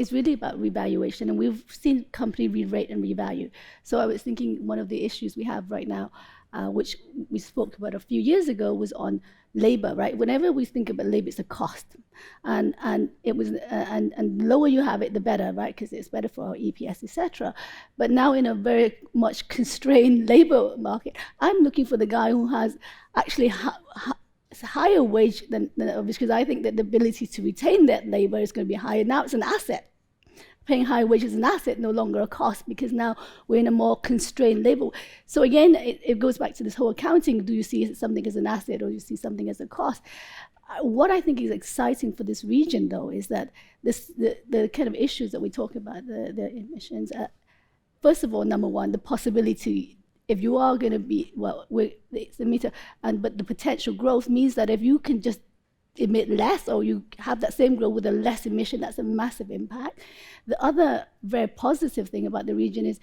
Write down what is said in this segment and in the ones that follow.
it's really about revaluation, and we've seen company re-rate and revalue. So I was thinking one of the issues we have right now, which we spoke about a few years ago, was on labor, right? Whenever we think about labor, it's a cost, and it was and the lower you have it, the better, right? Because it's better for our EPS, etc. But now in a very much constrained labor market, I'm looking for the guy who has actually higher wage than others, because I think that the ability to retain that labor is going to be higher. Now it's an asset. Paying high wages is an asset, no longer a cost, because now we're in a more constrained labor. So again, it goes back to this whole accounting. Do you see something as an asset, or do you see something as a cost? What I think is exciting for this region, though, is that the kind of issues that we talk about, the emissions. First of all, number one, the possibility, if you are going to be, well, it's a meter, but the potential growth means that if you can just emit less, or you have that same growth with a less emission, that's a massive impact. The other very positive thing about the region is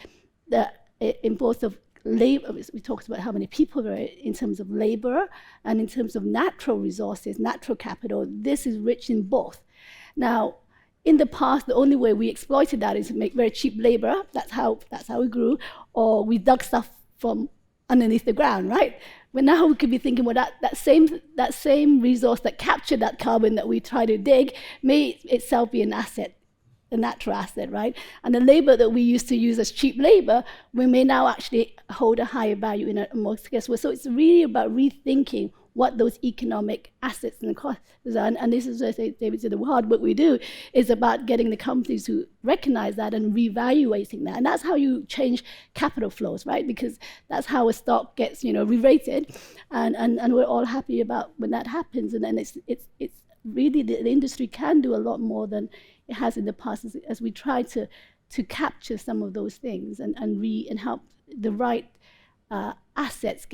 that in both of labor, we talked about how many people there are in terms of labor, and in terms of natural resources, natural capital, this is rich in both. Now, in the past, the only way we exploited that is to make very cheap labor. That's how we grew, or we dug stuff from underneath the ground, right? But now we could be thinking, well, that same resource that captured that carbon that we try to dig may itself be an asset, a natural asset, right? And the labor that we used to use as cheap labor, we may now actually hold a higher value in a more scarce way. So it's really about rethinking what those economic assets and costs are. And this is, as David said, the hard work we do is about getting the companies to recognize that and reevaluating that. And that's how you change capital flows, right? Because that's how a stock gets, re-rated. And we're all happy about when that happens. And then it's really, the industry can do a lot more than it has in the past, as we try to capture some of those things and help the right assets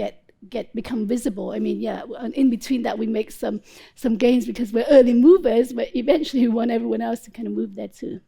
become visible. I mean, yeah, and in between that we make some gains because we're early movers, but eventually we want everyone else to kind of move there too.